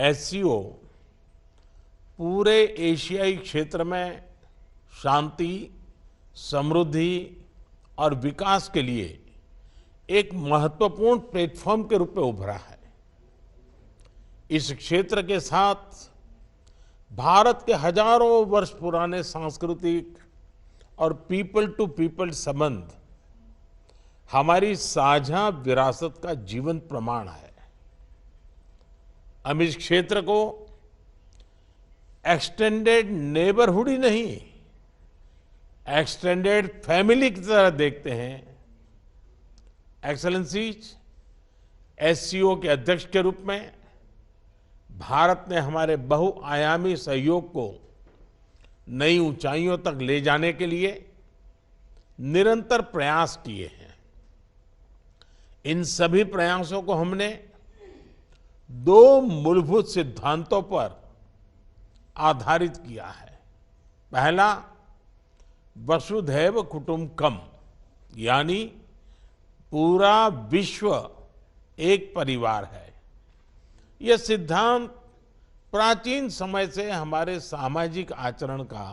SCO पूरे एशियाई क्षेत्र में शांति, समृद्धि और विकास के लिए एक महत्वपूर्ण प्लेटफॉर्म के रूप में उभरा है। इस क्षेत्र के साथ भारत के हजारों वर्ष पुराने सांस्कृतिक और पीपल टू पीपल संबंध हमारी साझा विरासत का जीवंत प्रमाण है। हम इस क्षेत्र को एक्सटेंडेड नेबरहुड ही नहीं, एक्सटेंडेड फैमिली की तरह देखते हैं। एक्सेलेंसीज, एससीओ के अध्यक्ष के रूप में भारत ने हमारे बहुआयामी सहयोग को नई ऊंचाइयों तक ले जाने के लिए निरंतर प्रयास किए हैं। इन सभी प्रयासों को हमने दो मूलभूत सिद्धांतों पर आधारित किया है। पहला, वसुधैव कुटुंबकम, यानी पूरा विश्व एक परिवार है। यह सिद्धांत प्राचीन समय से हमारे सामाजिक आचरण का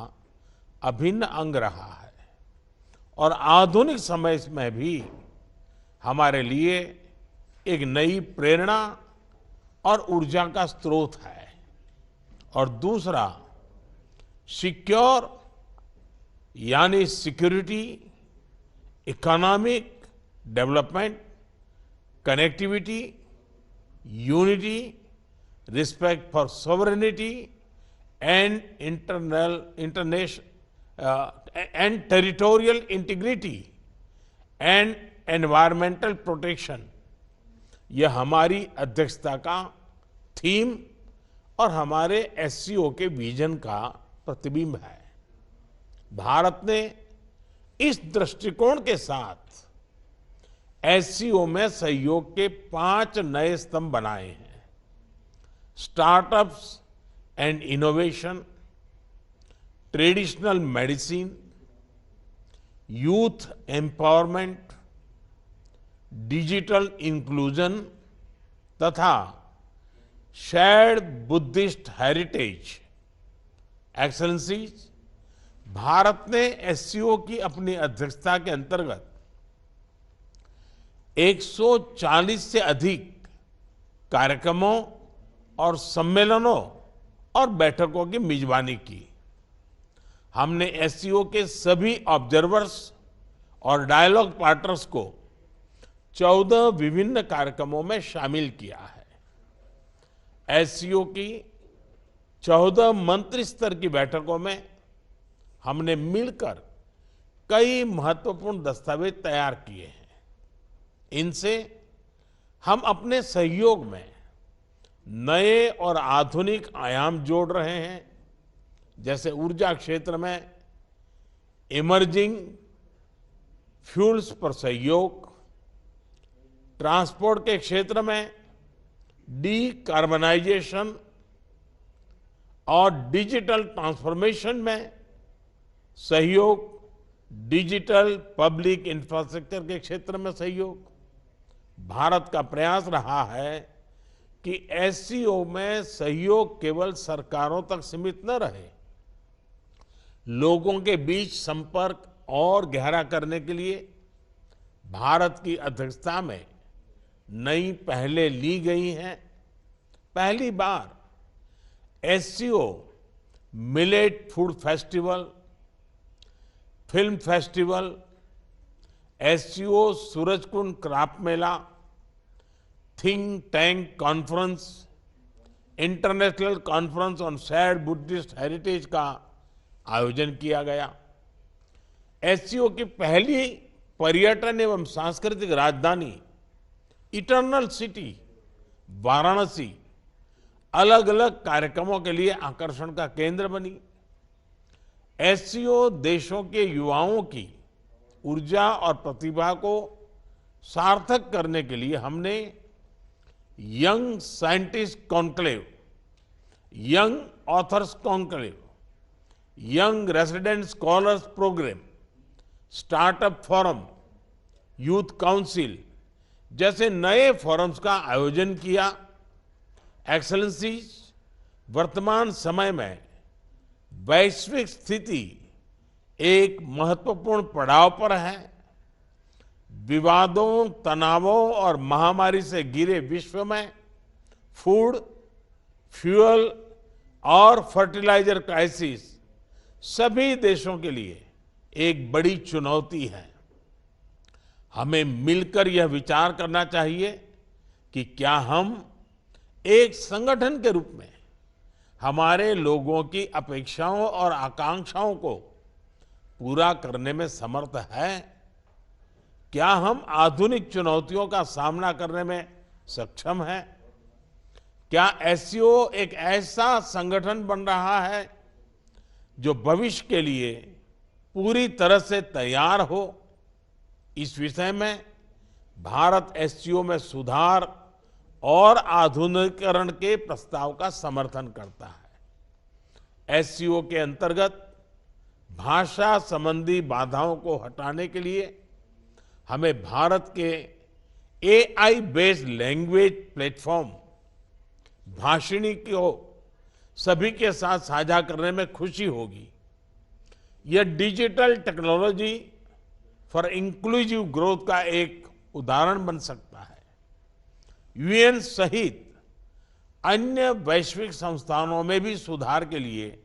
अभिन्न अंग रहा है और आधुनिक समय में भी हमारे लिए एक नई प्रेरणा और ऊर्जा का स्रोत है। और दूसरा, सिक्योर यानी security, economic development, connectivity, unity, respect for sovereignty and and territorial integrity and environmental protection. यह हमारी अध्यक्षता का थीम और हमारे एससीओ के विजन का प्रतिबिंब है। भारत ने इस दृष्टिकोण के साथ एससीओ में सहयोग के 5 नए स्तंभ बनाए हैं। Startups and innovation, traditional medicine, youth empowerment, digital inclusion तथा shared Buddhist heritage. Excellencies, Bharat ने एससीओ की अपनी अध्यक्षता के अंतर्गत 140 से अधिक कार्यक्रमों और सम्मेलनों और बैठकों की मेजबानी की। हमने एससीओ के सभी ऑब्जर्वर्स और डायलॉग पार्टनर्स को 14 विभिन्न कार्यक्रमों में शामिल किया है। एससीओ की 14 मंत्री स्तर की बैठकों में हमने मिलकर कई महत्वपूर्ण दस्तावेज तैयार किए हैं। इनसे हम अपने सहयोग में नए और आधुनिक आयाम जोड़ रहे हैं, जैसे ऊर्जा क्षेत्र में इमर्जिंग फ्यूल्स पर सहयोग, ट्रांसपोर्ट के क्षेत्र में डीकार्बनाइजेशन और डिजिटल ट्रांसफॉर्मेशन में सहयोग, डिजिटल पब्लिक इंफ्रास्ट्रक्चर के क्षेत्र में सहयोग। भारत का प्रयास रहा है कि एससीओ में सहयोग केवल सरकारों तक सीमित न रहे। लोगों के बीच संपर्क और गहरा करने के लिए भारत की अध्यक्षता में नई पहलें ली गई हैं। पहली बार SCO millet food festival, film festival, SCO Surajkund craft Mela, think tank conference, international conference on shared Buddhist heritage का आयोजन किया गया। एससीओ की पहली पर्यटन एवं सांस्कृतिक राजधानी इटर्नल सिटी वाराणसी अलग अलग कार्यक्रमों के लिए आकर्षण का केंद्र बनी। एससीओ देशों के युवाओं की ऊर्जा और प्रतिभा को सार्थक करने के लिए हमने young scientist conclave, young authors conclave, young resident scholars program, startup forum, youth council जैसे नए फोरम्स का आयोजन किया। एक्सेलेंसीज, वर्तमान समय में वैश्विक स्थिति एक महत्वपूर्ण पड़ाव पर है। विवादों, तनावों और महामारी से घिरे विश्व में फूड, फ्यूल और फर्टिलाइजर क्राइसिस सभी देशों के लिए एक बड़ी चुनौती है। हमें मिलकर यह विचार करना चाहिए कि क्या हम एक संगठन के रूप में हमारे लोगों की अपेक्षाओं और आकांक्षाओं को पूरा करने में समर्थ हैं? क्या हम आधुनिक चुनौतियों का सामना करने में सक्षम हैं? क्या एससीओ एक ऐसा संगठन बन रहा है जो भविष्य के लिए पूरी तरह से तैयार हो? इस विषय में भारत एससीओ में सुधार और आधुनिकीकरण के प्रस्ताव का समर्थन करता है। एससीओ के अंतर्गत भाषा संबंधी बाधाओं को हटाने के लिए हमें भारत के AI based language platform Bhashini को सभी के साथ साझा करने में खुशी होगी। यह digital technology for inclusive growth का एक उदाहरण बन सकता है। यूएन सहित अन्य वैश्विक संस्थानों में भी सुधार के लिए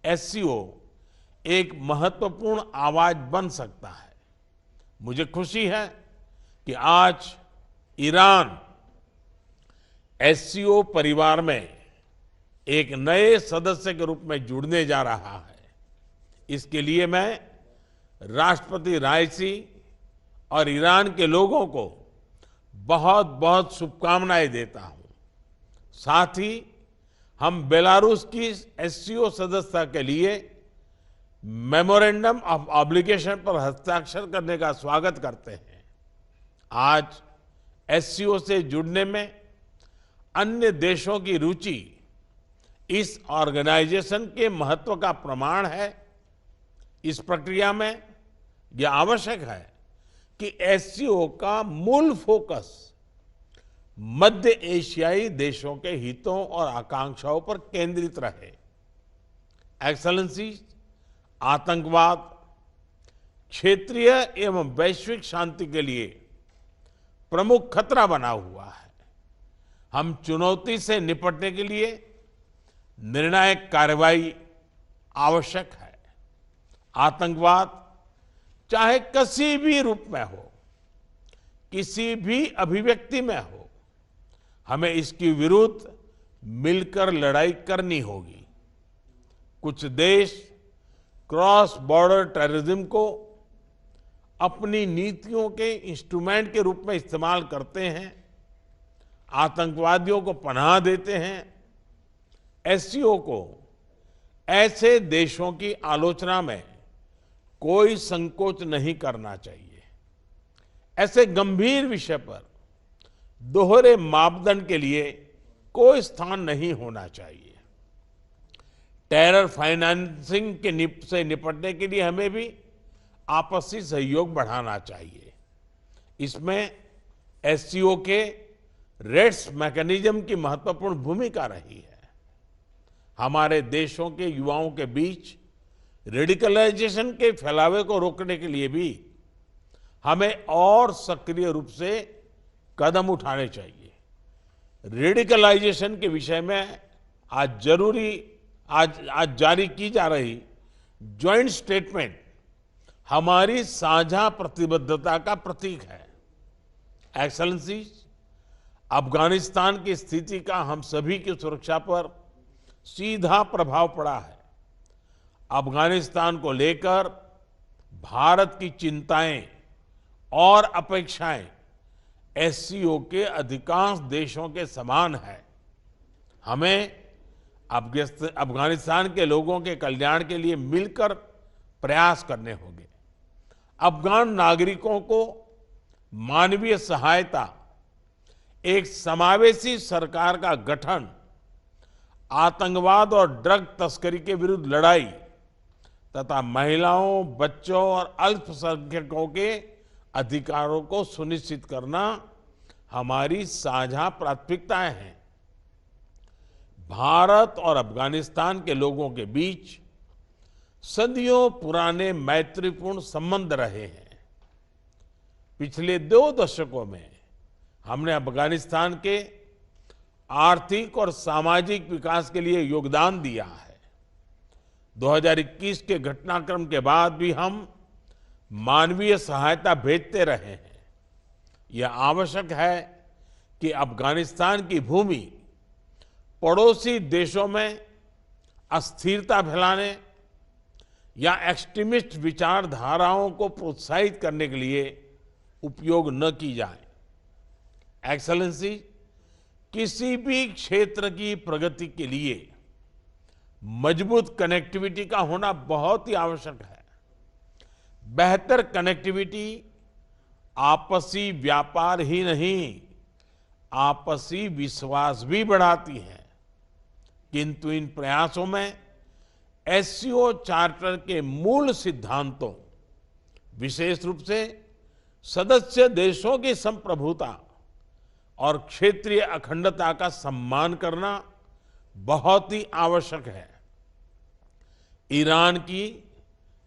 एससीओ एक महत्वपूर्ण आवाज बन सकता है। मुझे खुशी है कि आज ईरान एससीओ परिवार में एक नए सदस्य के रूप में जुड़ने जा रहा है। इसके लिए मैं राष्ट्रपति राइसी और ईरान के लोगों को बहुत बहुत शुभकामनाएं देता हूं। साथ ही हम बेलारूस की एससीओ सदस्यता के लिए मेमोरेंडम ऑफ ऑब्लिगेशन पर हस्ताक्षर करने का स्वागत करते हैं। आज एससीओ से जुड़ने में अन्य देशों की रुचि इस ऑर्गेनाइजेशन के महत्व का प्रमाण है। इस प्रक्रिया में यह आवश्यक है कि एससीओ का मूल फोकस मध्य एशियाई देशों के हितों और आकांक्षाओं पर केंद्रित रहे। एक्सेलेंसी, आतंकवाद क्षेत्रीय एवं वैश्विक शांति के लिए प्रमुख खतरा बना हुआ है। हम चुनौती से निपटने के लिए निर्णायक कार्रवाई आवश्यक है। आतंकवाद चाहे किसी भी रूप में हो, किसी भी अभिव्यक्ति में हो, हमें इसके विरुद्ध मिलकर लड़ाई करनी होगी। कुछ देश क्रॉस बॉर्डर टेररिज्म को अपनी नीतियों के इंस्ट्रूमेंट के रूप में इस्तेमाल करते हैं, आतंकवादियों को पनाह देते हैं। एससीओ को ऐसे देशों की आलोचना में कोई संकोच नहीं करना चाहिए। ऐसे गंभीर विषय पर दोहरे मापदंड के लिए कोई स्थान नहीं होना चाहिए। टेरर फाइनेंसिंग से निपटने के लिए हमें भी आपसी सहयोग बढ़ाना चाहिए। इसमें एससीओ के रेड्स मैकेनिज्म की महत्वपूर्ण भूमिका रही है। हमारे देशों के युवाओं के बीच रेडिकलाइजेशन के फैलावे को रोकने के लिए भी हमें और सक्रिय रूप से कदम उठाने चाहिए। रेडिकलाइजेशन के विषय में आज जारी की जा रही ज्वाइंट स्टेटमेंट हमारी साझा प्रतिबद्धता का प्रतीक है। एक्सेलेंसी, अफगानिस्तान की स्थिति का हम सभी की सुरक्षा पर सीधा प्रभाव पड़ा है। अफगानिस्तान को लेकर भारत की चिंताएं और अपेक्षाएं एससीओ के अधिकांश देशों के समान है। हमें अफगानिस्तान के लोगों के कल्याण के लिए मिलकर प्रयास करने होंगे। अफगान नागरिकों को मानवीय सहायता, एक समावेशी सरकार का गठन, आतंकवाद और ड्रग तस्करी के विरुद्ध लड़ाई तथा महिलाओं, बच्चों और अल्पसंख्यकों के अधिकारों को सुनिश्चित करना हमारी साझा प्राथमिकताएं हैं। भारत और अफगानिस्तान के लोगों के बीच सदियों पुराने मैत्रीपूर्ण संबंध रहे हैं। पिछले 2 दशकों में हमने अफगानिस्तान के आर्थिक और सामाजिक विकास के लिए योगदान दिया है। 2021 के घटनाक्रम के बाद भी हम मानवीय सहायता भेजते रहे हैं। यह आवश्यक है कि अफगानिस्तान की भूमि पड़ोसी देशों में अस्थिरता फैलाने या एक्सट्रीमिस्ट विचारधाराओं को प्रोत्साहित करने के लिए उपयोग न की जाए। एक्सेलेंसी, किसी भी क्षेत्र की प्रगति के लिए मजबूत कनेक्टिविटी का होना बहुत ही आवश्यक है। बेहतर कनेक्टिविटी आपसी व्यापार ही नहीं, आपसी विश्वास भी बढ़ाती है। किंतु इन प्रयासों में एससीओ चार्टर के मूल सिद्धांतों, विशेष रूप से सदस्य देशों की संप्रभुता और क्षेत्रीय अखंडता का सम्मान करना बहुत ही आवश्यक है। ईरान की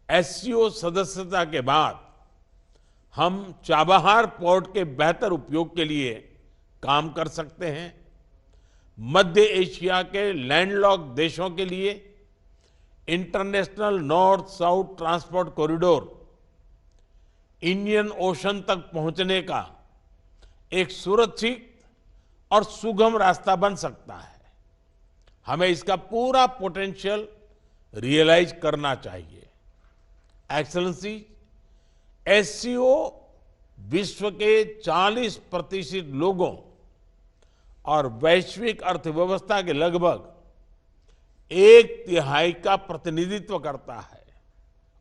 एससीओ सदस्यता के बाद हम चाबहार पोर्ट के बेहतर उपयोग के लिए काम कर सकते हैं। मध्य एशिया के लैंडलॉक्ड देशों के लिए international north south transport corridor Indian ocean तक पहुंचने का एक सुरक्षित और सुगम रास्ता बन सकता है। हमें इसका पूरा पोटेंशियल रियलाइज करना चाहिए। एक्सेलेंसी, एससीओ विश्व के 40% लोगों और वैश्विक अर्थव्यवस्था के लगभग 1/3 का प्रतिनिधित्व करता है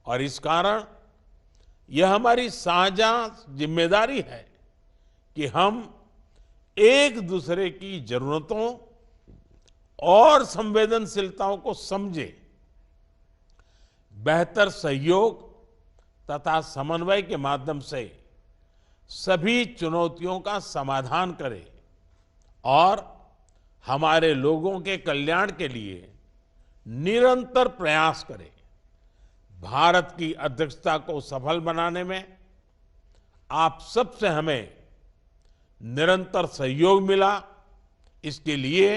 और इस कारण यह हमारी साझा जिम्मेदारी है कि हम एक दूसरे की जरूरतों और संवेदनशीलताओं को समझें, बेहतर सहयोग तथा समन्वय के माध्यम से सभी चुनौतियों का समाधान करें और हमारे लोगों के कल्याण के लिए निरंतर प्रयास करें। भारत की अध्यक्षता को सफल बनाने में आप सबसे हमें निरंतर सहयोग मिला, इसके लिए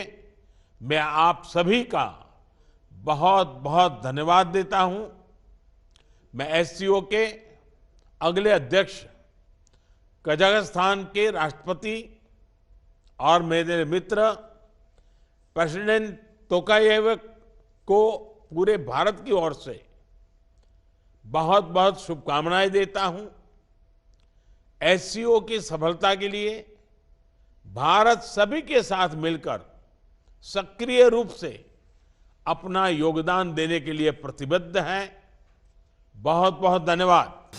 मैं आप सभी का बहुत बहुत धन्यवाद देता हूं। मैं एससीओ के अगले अध्यक्ष कजाकिस्तान के राष्ट्रपति और मेरे मित्र प्रेसिडेंट तोकायेव को पूरे भारत की ओर से बहुत बहुत शुभकामनाएं देता हूं। एससीओ की सफलता के लिए भारत सभी के साथ मिलकर सक्रिय रूप से अपना योगदान देने के लिए प्रतिबद्ध है। बहुत बहुत धन्यवाद।